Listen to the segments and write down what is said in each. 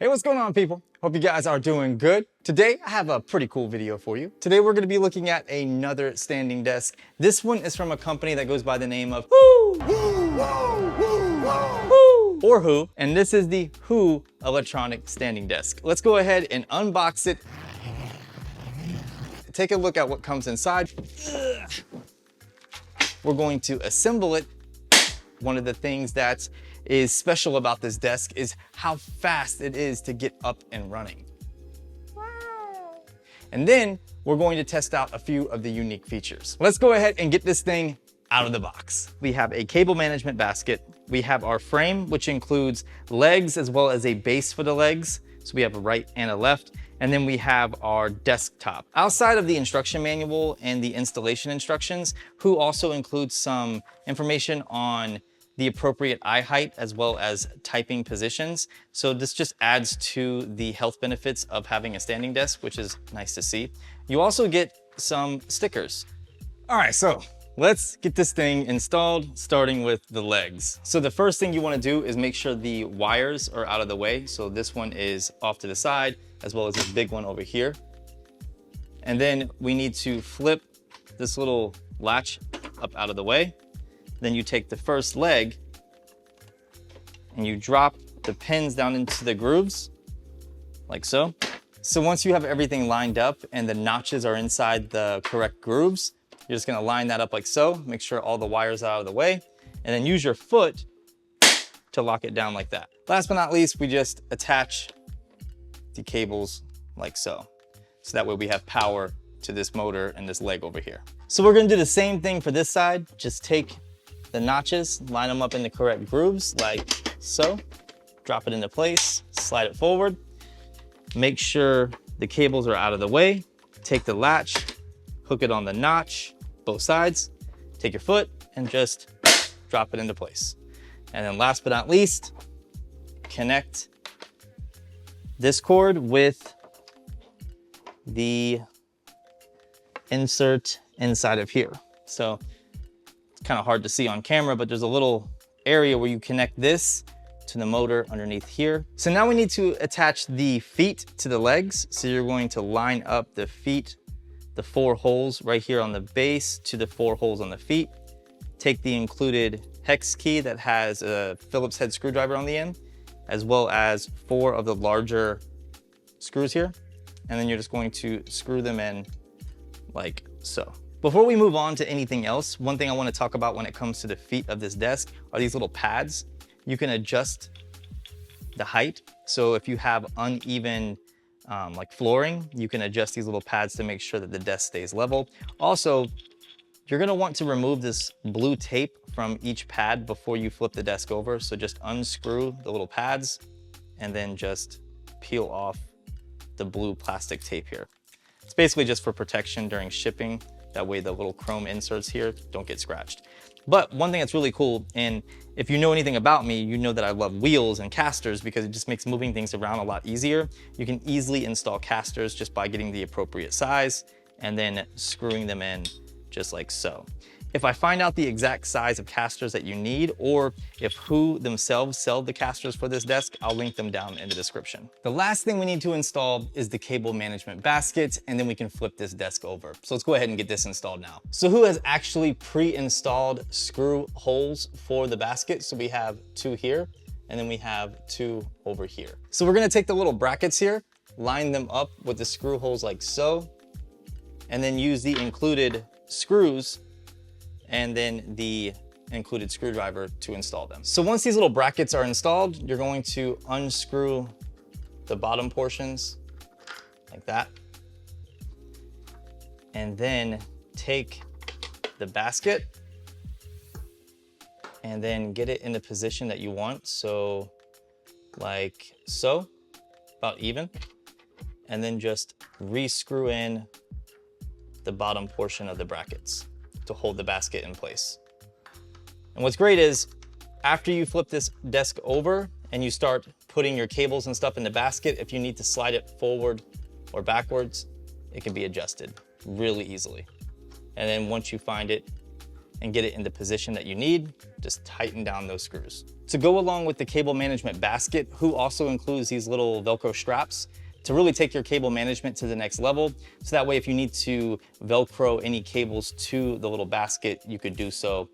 Hey, what's going on, people? Hope you guys are doing good. Today, I have a pretty cool video for you. Today, we're gonna be looking at another standing desk. This one is from a company that goes by the name of Whoo! Or Whoo, and this is the Whoo electronic standing desk. Let's go ahead and unbox it. Take a look at what comes inside. We're going to assemble it. One of the things that is special about this desk is how fast it is to get up and running. And then we're going to test out a few of the unique features. Let's go ahead and get this thing out of the box. We have a cable management basket. We have our frame, which includes legs as well as a base for the legs. So we have a right and a left. And then we have our desktop. Outside of the instruction manual and the installation instructions, Whoo also includes some information on the appropriate eye height as well as typing positions. So this just adds to the health benefits of having a standing desk, which is nice to see. You also get some stickers. All right, so let's get this thing installed, starting with the legs. So the first thing you wanna do is make sure the wires are out of the way. So this one is off to the side, as well as this big one over here. And then we need to flip this little latch up out of the way. Then you take the first leg and you drop the pins down into the grooves, like so. So once you have everything lined up and the notches are inside the correct grooves, you're just gonna line that up like so, make sure all the wires are out of the way, and then use your foot to lock it down like that. Last but not least, we just attach the cables like so. So that way we have power to this motor and this leg over here. So we're gonna do the same thing for this side. Just take the notches, line them up in the correct grooves like so. Drop it into place, slide it forward. Make sure the cables are out of the way. Take the latch, hook it on the notch, both sides. Take your foot and just drop it into place. And then last but not least, connect this cord with the insert inside of here. So it's kind of hard to see on camera, but there's a little area where you connect this to the motor underneath here. So now we need to attach the feet to the legs. So you're going to line up the feet, the 4 holes right here on the base to the 4 holes on the feet. Take the included hex key that has a Phillips head screwdriver on the end, as well as 4 of the larger screws here. And then you're just going to screw them in like so. Before we move on to anything else, one thing I want to talk about when it comes to the feet of this desk are these little pads. You can adjust the height. So if you have uneven like flooring, you can adjust these little pads to make sure that the desk stays level. Also, you're gonna want to remove this blue tape from each pad before you flip the desk over. So just unscrew the little pads and then just peel off the blue plastic tape here. It's basically just for protection during shipping. That way the little chrome inserts here don't get scratched. But one thing that's really cool, and if you know anything about me, you know that I love wheels and casters because it just makes moving things around a lot easier. You can easily install casters just by getting the appropriate size and then screwing them in just like so. If I find out the exact size of casters that you need, or if Whoo themselves sell the casters for this desk, I'll link them down in the description. The last thing we need to install is the cable management basket, and then we can flip this desk over. So let's go ahead and get this installed now. So Whoo has actually pre-installed screw holes for the basket. So we have 2 here, and then we have 2 over here. So we're gonna take the little brackets here, line them up with the screw holes like so, and then use the included screws and then the included screwdriver to install them. So once these little brackets are installed, you're going to unscrew the bottom portions like that. And then take the basket and then get it in the position that you want. So like so, about even. And then just re-screw in the bottom portion of the brackets to hold the basket in place. And what's great is after you flip this desk over and you start putting your cables and stuff in the basket, if you need to slide it forward or backwards, it can be adjusted really easily. And then once you find it and get it in the position that you need, just tighten down those screws. To go along with the cable management basket, Who also includes these little Velcro straps to really take your cable management to the next level. So that way, if you need to Velcro any cables to the little basket, you could do so,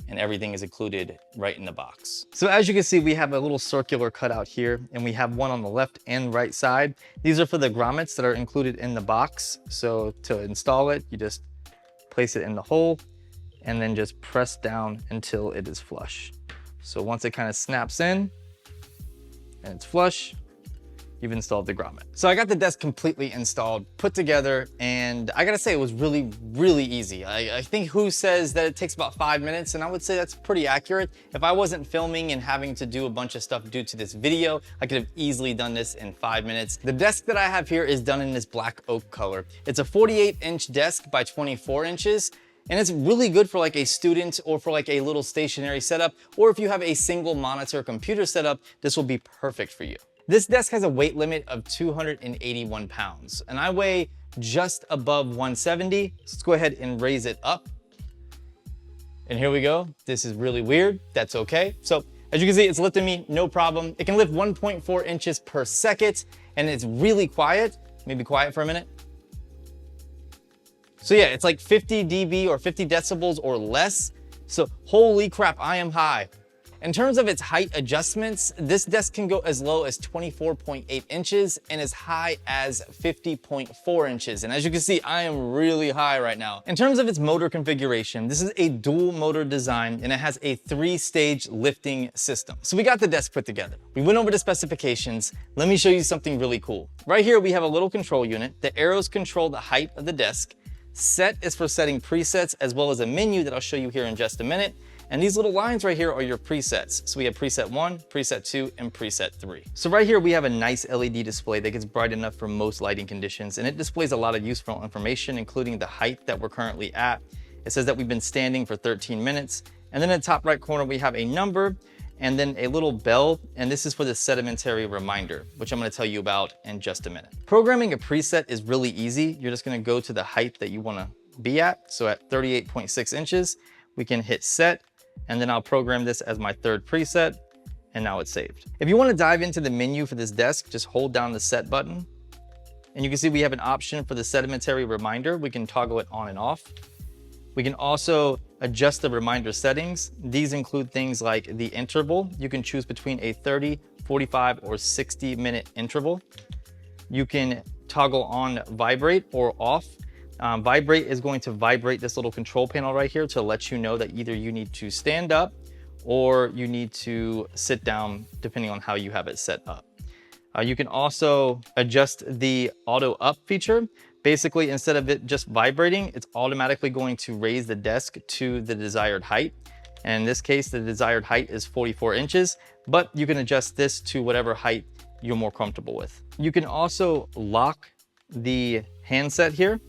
and everything is included right in the box. So as you can see, we have a little circular cutout here, and we have one on the left and right side. These are for the grommets that are included in the box. So to install it, you just place it in the hole and then just press down until it is flush. So once it kind of snaps in and it's flush, you've installed the grommet. So I got the desk completely installed, put together, and I gotta say it was really, really easy. I think Who says that it takes about 5 minutes, and I would say that's pretty accurate. If I wasn't filming and having to do a bunch of stuff due to this video, I could have easily done this in 5 minutes. The desk that I have here is done in this black oak color. It's a 48-inch desk by 24 inches. And it's really good for like a student or for like a little stationary setup, or if you have a single monitor computer setup, this will be perfect for you. This desk has a weight limit of 281 pounds, and I weigh just above 170. So let's go ahead and raise it up. And here we go. This is really weird. That's okay. So as you can see, it's lifting me, no problem. It can lift 1.4 inches per second, and it's really quiet. Maybe quiet for a minute. So yeah, it's like 50 dB or 50 decibels or less. So holy crap, I am high. In terms of its height adjustments, this desk can go as low as 24.8 inches and as high as 50.4 inches. And as you can see, I am really high right now. In terms of its motor configuration, this is a dual motor design and it has a 3-stage lifting system. So we got the desk put together. We went over the specifications. Let me show you something really cool. Right here, we have a little control unit. The arrows control the height of the desk. Set is for setting presets, as well as a menu that I'll show you here in just a minute. And these little lines right here are your presets. So we have preset 1, preset 2, and preset 3. So right here we have a nice LED display that gets bright enough for most lighting conditions, and it displays a lot of useful information, including the height that we're currently at. It says that we've been standing for 13 minutes. And then in the top right corner, we have a number and then a little bell, and this is for the sedimentary reminder, which I'm gonna tell you about in just a minute. Programming a preset is really easy. You're just gonna go to the height that you wanna be at. So at 38.6 inches, we can hit set, and then I'll program this as my 3rd preset, and now it's saved. If you wanna dive into the menu for this desk, just hold down the set button, and you can see we have an option for the sedimentary reminder. We can toggle it on and off. We can also adjust the reminder settings. These include things like the interval. You can choose between a 30, 45, or 60-minute interval. You can toggle on vibrate or off. Vibrate is going to vibrate this little control panel right here to let you know that either you need to stand up or you need to sit down, depending on how you have it set up. You can also adjust the auto up feature. Basically, instead of it just vibrating, it's automatically going to raise the desk to the desired height. And in this case, the desired height is 44 inches, but you can adjust this to whatever height you're more comfortable with. You can also lock the handset here.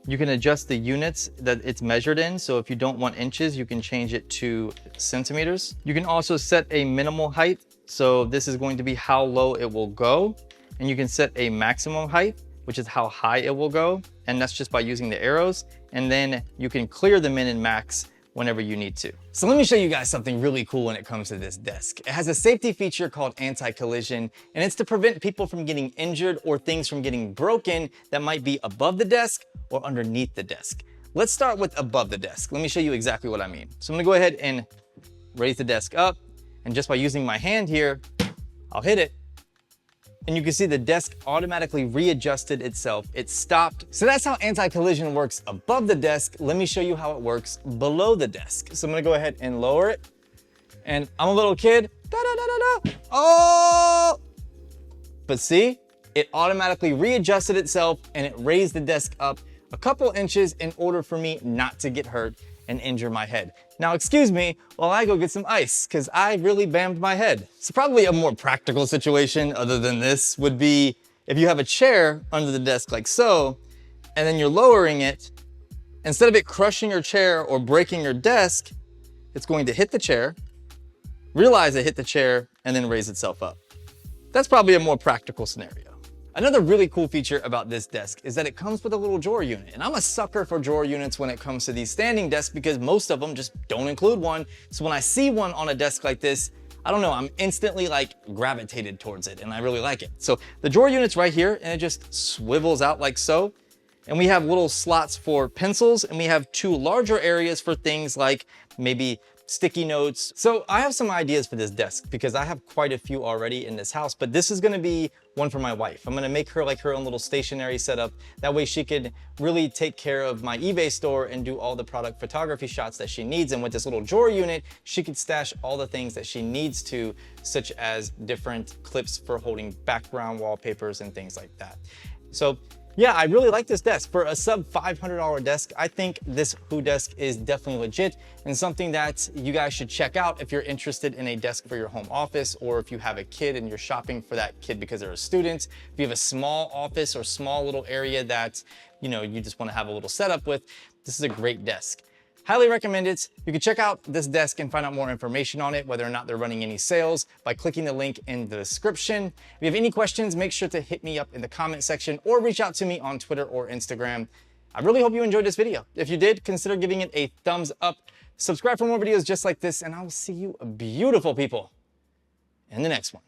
You can adjust the units that it's measured in. So if you don't want inches, you can change it to centimeters. You can also set a minimal height. So this is going to be how low it will go. And you can set a maximum height, which is how high it will go. And that's just by using the arrows. And then you can clear the min and max whenever you need to. So let me show you guys something really cool when it comes to this desk. It has a safety feature called anti-collision, and it's to prevent people from getting injured or things from getting broken that might be above the desk or underneath the desk. Let's start with above the desk. Let me show you exactly what I mean. So I'm gonna go ahead and raise the desk up, and just by using my hand here, I'll hit it. And you can see the desk automatically readjusted itself. It stopped. So that's how anti-collision works above the desk. Let me show you how it works below the desk. So I'm gonna go ahead and lower it. And I'm a little kid. Oh! But see, it automatically readjusted itself and it raised the desk up a couple inches in order for me not to get hurt and injure my head. Now, excuse me while I go get some ice, because I really bammed my head. So probably a more practical situation other than this would be if you have a chair under the desk like so, and then you're lowering it, instead of it crushing your chair or breaking your desk, it's going to hit the chair, realize it hit the chair, and then raise itself up. That's probably a more practical scenario. Another really cool feature about this desk is that it comes with a little drawer unit. And I'm a sucker for drawer units when it comes to these standing desks because most of them just don't include one. So when I see one on a desk like this, I don't know, I'm instantly like gravitated towards it and I really like it. So the drawer unit's right here and it just swivels out like so. And we have little slots for pencils and we have two larger areas for things like maybe sticky notes. So I have some ideas for this desk because I have quite a few already in this house, but this is gonna be one for my wife. I'm gonna make her like her own little stationery setup. That way she could really take care of my eBay store and do all the product photography shots that she needs. And with this little drawer unit, she could stash all the things that she needs to, such as different clips for holding background wallpapers and things like that. So yeah, I really like this desk. For a sub $500 desk, I think this Who desk is definitely legit and something that you guys should check out if you're interested in a desk for your home office, or if you have a kid and you're shopping for that kid because they're a student. If you have a small office or small little area that, you know, you just want to have a little setup with, this is a great desk. Highly recommend it. You can check out this desk and find out more information on it, whether or not they're running any sales, by clicking the link in the description. If you have any questions, make sure to hit me up in the comment section or reach out to me on Twitter or Instagram. I really hope you enjoyed this video. If you did, consider giving it a thumbs up. Subscribe for more videos just like this, and I will see you beautiful people in the next one.